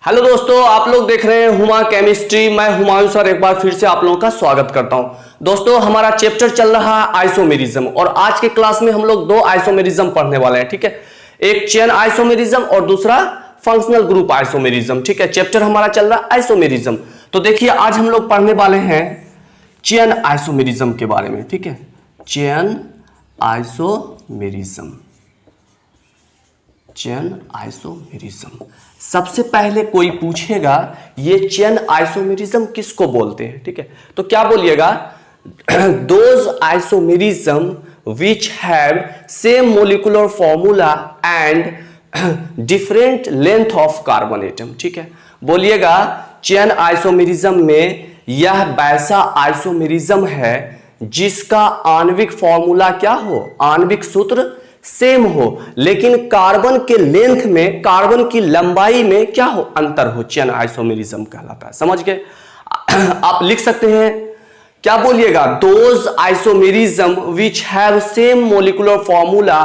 Hello दोस्तों, आप लोग देख रहे हैं हुमा केमिस्ट्री। मैं हुमायूं सर एक बार फिर से आप लोगों का स्वागत करता हूं। दोस्तों, हमारा चैप्टर चल रहा है आइसोमेरिज्म और आज के क्लास में हम लोग दो आइसोमेरिज्म पढ़ने वाले हैं। ठीक है, एक चेन आइसोमेरिज्म और दूसरा फंक्शनल ग्रुप आइसोमेरिज्म। ठीक है, चैप्टर हमारा चल रहा है आइसोमेरिज्म। तो देखिए, आज हम लोग पढ़ने वाले हैं चेन आइसोमेरिज्म के बारे में। ठीक है, चेन आइसोमेरिज्म, चेन आइसोमेरिज्म। सबसे पहले कोई पूछेगा ये चेन आइसोमेरिज्म किसको बोलते हैं। ठीक है, तो क्या बोलिएगा, those isomerism which have same molecular formula and different length of carbon atom. ठीक है, बोलिएगा चेन आइसोमेरिज्म में यह वैसा आइसोमेरिज्म है जिसका आणविक फॉर्मूला क्या हो, आणविक सूत्र सेम हो, लेकिन कार्बन के लेंथ में, कार्बन की लंबाई में क्या हो, अंतर हो। चेन आइसोमेरिज्म कहलाता है। समझ गए? आप लिख सकते हैं, क्या बोलिएगा, those isomerism which have same molecular formula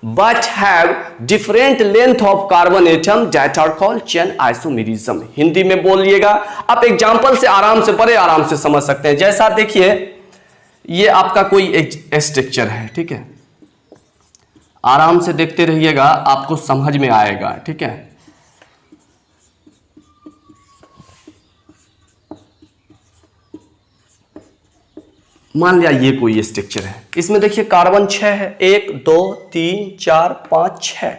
but have different length of carbon atom that are called chain isomerism. Hindi में बोलिएगा, आप एग्जांपल से आराम से, बड़े आराम से समझ सकते हैं। जैसा देखिए, ये आपका कोई एक स्ट्रक्चर है। ठीक है, आराम से देखते रहिएगा, आपको समझ में आएगा। ठीक है, मान लिया ये कोई स्ट्रक्चर है, इसमें देखिए कार्बन 6 है, 1 2 3 4 5 6,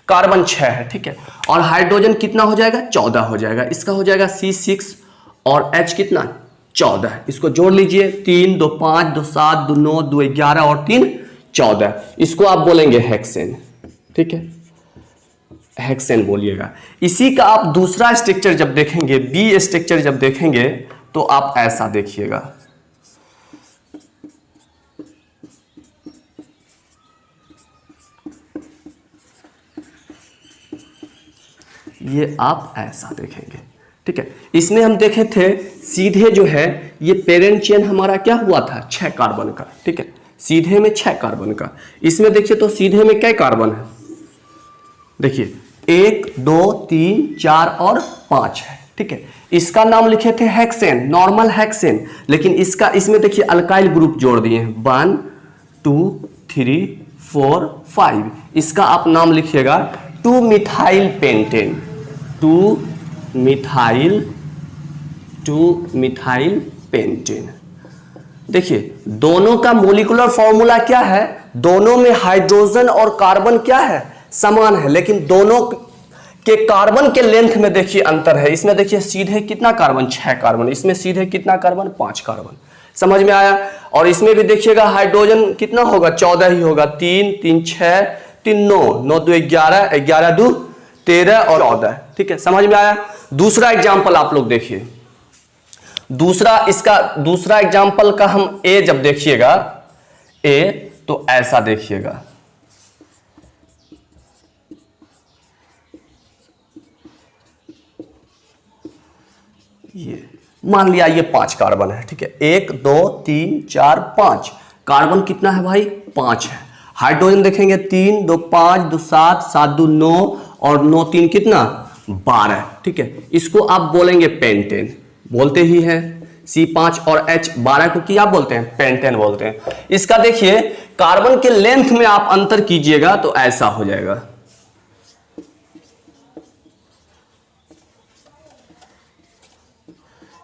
कार्बन 6 है। ठीक है, और हाइड्रोजन कितना हो जाएगा, 14 हो जाएगा। इसका हो जाएगा C6 और H कितना, 14। इसको जोड़ लीजिए, 3 2 5 2 7 2 9 2 11 और 3 14। इसको आप बोलेंगे हेक्सेन। ठीक है, हेक्सेन बोलिएगा। इसी का आप दूसरा स्ट्रक्चर जब देखेंगे, बी स्ट्रक्चर जब देखेंगे, तो आप ऐसा देखिएगा, ये आप ऐसा देखेंगे। ठीक है, इसमें हम देखे थे सीधे जो है ये पेरेंट चेन हमारा क्या हुआ था, 6 कार्बन का। ठीक है, सीधे में 6 कार्बन का। इसमें देखिए तो सीधे में क्या कार्बन है, देखिए 1 2 3 4 और 5 है। ठीक है, इसका नाम लिखे थे हेक्सेन, नॉर्मल हेक्सेन, लेकिन इसका, इसमें देखिए अल्काइल ग्रुप जोड़ दिए हैं, 1 2 3 4 5। इसका आप नाम लिखिएगा 2 मिथाइल पेंटेन, 2 मिथाइल पेंटेन। देखिए, दोनों का मोलिकुलर फॉर्मूला क्या है, दोनों में हाइड्रोजन और कार्बन क्या है, समान है, लेकिन दोनों के कार्बन के लेंथ में देखिए अंतर है। इसमें देखिए सीधे कितना कार्बन, 6 कार्बन, इसमें सीधे कितना कार्बन, 5 कार्बन। समझ में आया? और इसमें भी देखिएगा हाइड्रोजन कितना होगा, 14 ही होगा, 3 3 6 3 9 9 2 11 11 2 13 और 14। ठीक है, समझ में आया? दूसरा एग्जाम्पल आप लोग देखिए, दूसरा, इसका दूसरा एग्जाम्पल का हम ए जब देखिएगा, ए तो ऐसा देखिएगा, ये मान लिया ये 5 कार्बन है। ठीक है, 1 2 3 4 5, कार्बन कितना है भाई, 5 है। हाइड्रोजन देखेंगे 3 2 5 2 7 7 2 9 और 9 3 कितना, 12। ठीक है, इसको आप बोलेंगे पेंटेन, बोलते ही हैं। C5 और H12 को क्या बोलते हैं, पेंटेन बोलते हैं। इसका देखिए कार्बन के लेंथ में आप अंतर कीजिएगा तो ऐसा हो जाएगा,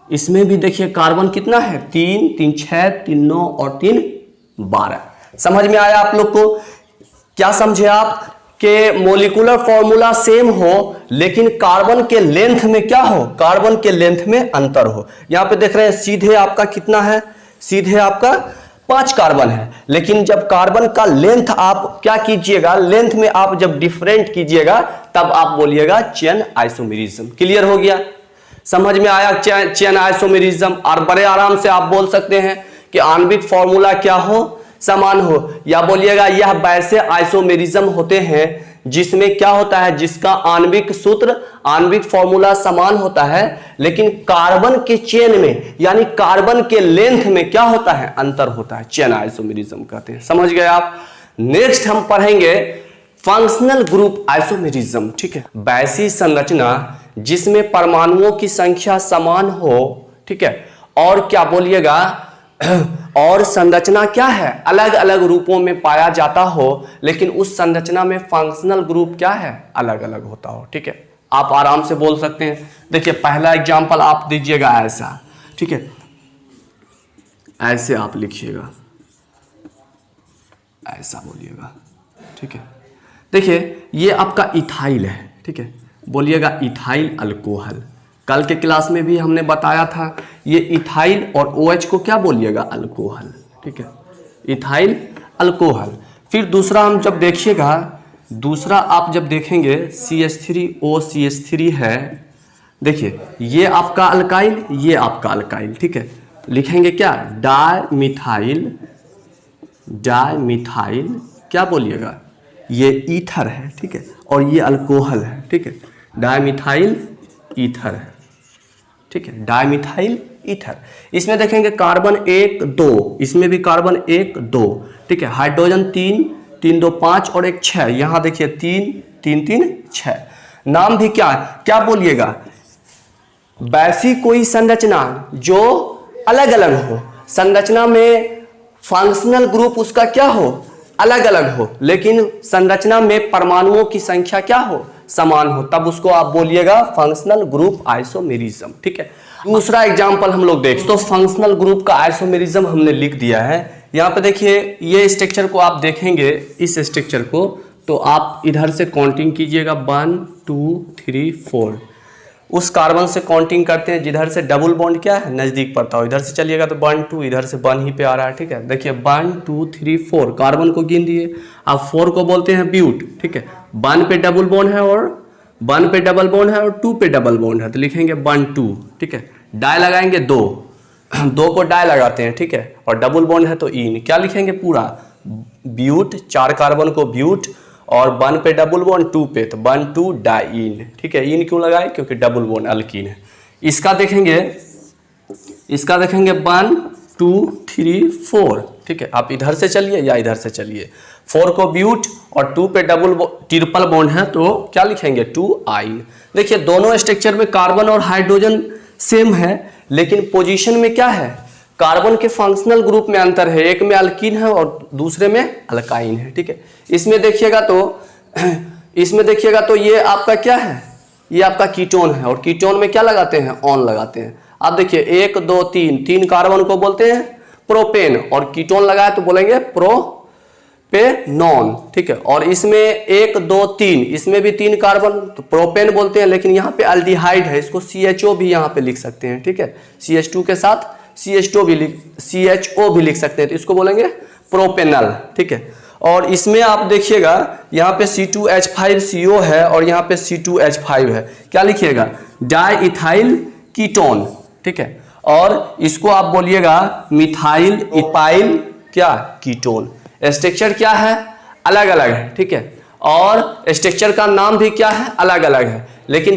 इसमें भी देखिए कार्बन कितना है, 3 3 6 3 9 और 3 12। समझ में आया आप लोग को? क्या समझे आप कि मोलिकुलर फॉर्मूला सेम हो, लेकिन कार्बन के लेंथ में क्या हो, कार्बन के लेंथ में अंतर हो। यहां पे देख रहे हैं सीधे आपका कितना है, सीधे आपका 5 कार्बन है, लेकिन जब कार्बन का लेंथ आप क्या कीजिएगा, लेंथ में आप जब डिफरेंट कीजिएगा तब आप बोलिएगा चेन आइसोमेरिज्म। क्लियर हो गया? समझ में आया चेन आइसोमेरिज्म? और बड़े आराम से आप बोल सकते हैं कि आणविक फॉर्मूला क्या हो, समान हो, या बोलिएगा यह वैसे आइसोमेरिज्म होते हैं जिसमें क्या होता है, जिसका आणविक सूत्र, आणविक फॉर्मूला समान होता है, लेकिन कार्बन के चेन में, यानी कार्बन के लेंथ में क्या होता है, अंतर होता है। चेन आइसोमेरिज्म कहते हैं। समझ गए आप? नेक्स्ट हम पढ़ेंगे फंक्शनल ग्रुप आइसोमेरिज्म। ठीक है, वैसी संरचना जिसमें परमाणुओं की संख्या समान हो, ठीक है, और क्या बोलिएगा और संरचना क्या है, अलग अलग रूपों में पाया जाता हो, लेकिन उस संरचना में फंक्शनल ग्रुप क्या है, अलग अलग होता हो। ठीक है, आप आराम से बोल सकते हैं। देखिए पहला एग्जांपल आप दीजिएगा ऐसा, ठीक है, ऐसे आप लिखिएगा, ऐसा बोलिएगा, ठीक है। देखिए ये आपका इथाइल है, ठीक है, बोलिएगा इथाइल अल्कोहल। कल के क्लास में भी हमने बताया था, ये इथाइल और OH को क्या बोलिएगा, अल्कोहल, ठीक है, इथाइल अल्कोहल। फिर दूसरा हम जब देखिएगा, दूसरा आप जब देखेंगे CH3OCH3 है, देखिए ये आपका अल्काइल, ये आपका अल्काइल, ठीक है, लिखेंगे क्या, डाइमिथाइल क्या बोलिएगा, ये ईथर है, ठीक है, और ये अल्कोहल है, ठीक है, डाइमिथाइल ईथर है, ठीक है, डाइमिथाइल ईथर। इसमें देखेंगे कार्बन 1 2, इसमें भी कार्बन 1 2, ठीक है, हाइड्रोजन 3 3 2 5 और 1 6, यहाँ देखिए 3 3 3 6। नाम भी क्या क्या बोलिएगा, वैसी कोई संरचना जो अलग अलग हो, संरचना में फंक्शनल ग्रुप उसका क्या हो, अलग अलग हो, लेकिन संरचना में परमाणुओं की संख्या क्या हो, समान हो, तब उसको आप बोलिएगा फंक्शनल ग्रुप आइसोमेरिज्म। ठीक है, दूसरा एग्जांपल हम लोग देख, तो फंक्शनल ग्रुप का आइसोमेरिज्म हमने लिख दिया है। यहाँ पे देखिए ये स्ट्रक्चर को आप देखेंगे, इस स्ट्रक्चर को, तो आप इधर से काउंटिंग कीजिएगा 1 2 3 4, उस कार्बन से काउंटिंग करते हैं जिधर से डबल बॉन्ड क्या है, नजदीक पड़ता हो, इधर से चलिएगा तो 1 2, इधर से 1 ही पे आ रहा है। ठीक है, देखिए 1 2 3 4 कार्बन को गिन दिए, अब 4 को बोलते हैं ब्यूट। ठीक है, 1 पे डबल बॉन्ड है और 1 पे डबल बॉन्ड है और 2 पे डबल बॉन्ड है, तो लिखेंगे 1 2। ठीक है, डाई लगाएंगे 2 को डाई लगाते हैं, ठीक है, और डबल बॉन्ड है तो इन, क्या लिखेंगे पूरा ब्यूट, 4 कार्बन को ब्यूट, और 1 पे डबल बॉन्ड 2 पे, तो 1 2 डाइन। ठीक है, इन क्यों लगाए, क्योंकि डबल बॉन्ड अल्कीन है। इसका देखेंगे 1 2 3 4। ठीक है, आप इधर से चलिए या इधर से चलिए, 4 को ब्यूट और 2 पे ट्रिपल बॉन्ड है, तो क्या लिखेंगे 2 आइन। देखिए दोनों स्ट्रक्चर में कार्बन और हाइड्रोजन सेम है, लेकिन पोजीशन में क्या है, कार्बन के फंक्शनल ग्रुप में अंतर है, एक में अल्कीन है और दूसरे में अल्काइन है। ठीक है, इसमें देखिएगा तो ये आपका क्या है, ये आपका कीटोन है, और कीटोन में क्या लगाते हैं, ऑन लगाते हैं। आप देखिए 1 2 3 कार्बन को बोलते हैं प्रोपेन, और कीटोन लगाए तो बोलेंगे प्रोपेनॉन। ठीक है, और इसमें 1 2 3, इसमें भी 3 कार्बन, तो प्रोपेन बोलते हैं, लेकिन यहाँ पे अल्डिहाइड है, इसको CHO भी यहाँ पे लिख सकते हैं। ठीक है, CH2 के साथ CHO भी लिख सकते हैं, तो इसको बोलेंगे प्रोपेनल। ठीक है, और इसमें आप देखिएगा यहाँ पे C2H5CO है और यहाँ पे C2H5 है, क्या लिखिएगा डाइइथाइल कीटोन। ठीक है, और इसको आप बोलिएगा मिथाइल इथाइल क्या कीटोन। स्ट्रक्चर क्या है, अलग अलग है। ठीक है, और स्ट्रक्चर का नाम भी क्या है, अलग अलग है, लेकिन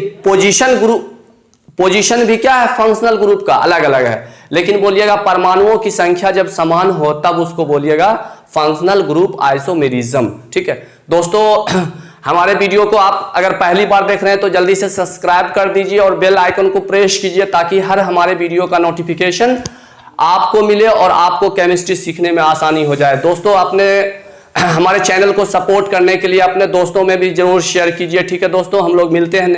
पोजीशन भी क्या है, फंक्शनल ग्रुप का अलग अलग है, लेकिन बोलिएगा परमाणुओं की संख्या जब समान हो तब उसको बोलिएगा फंक्शनल ग्रुप आइसोमेरिज्म। ठीक है दोस्तों, हमारे वीडियो को आप अगर पहली बार देख रहे हैं तो जल्दी से सब्सक्राइब कर दीजिए और बेल आइकन को प्रेस कीजिए, ताकि हर हमारे वीडियो का नोटिफिकेशन आपको मिले और आपको केमिस्ट्री सीखने में आसानी हो जाए। दोस्तों, अपने हमारे चैनल को सपोर्ट करने के लिए अपने दोस्तों में भी जरूर शेयर कीजिए। ठीक है दोस्तों, हम लोग मिलते हैं।